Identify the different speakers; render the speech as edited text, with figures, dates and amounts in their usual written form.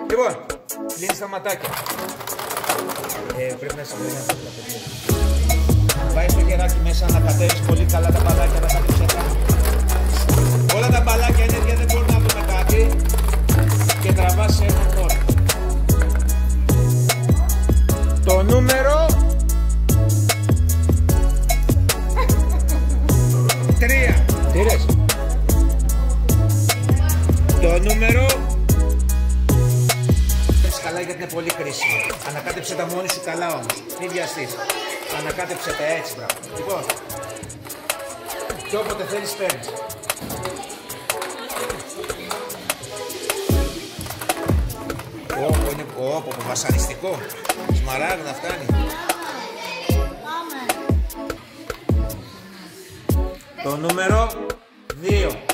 Speaker 1: Λοιπόν, κλείνεις τα ματάκια. Πρέπει να συμπληρώνεις τα παιδιά. Πάει το χεράκι μέσα, να κατέβεις πολύ καλά τα μπαλάκια, να κατέβεις αυτά. Όλα τα μπαλάκια είναι γιατί δεν μπορούν να δούμε κάτι και τραβάς σε έναν χώρο. Το νούμερο 3. Τι ρες? Το νούμερο καλά γιατί είναι πολύ κρίσιμο. Ανακάτεψε τα μόνη σου καλά όμως. Μην βιαστείς. Ανακάτεψε τα έτσι, μπράβο. Λοιπόν, και όποτε θέλεις παίρνεις. Είναι βασανιστικό. Σμαράγδα φτάνει. Το νούμερο 2.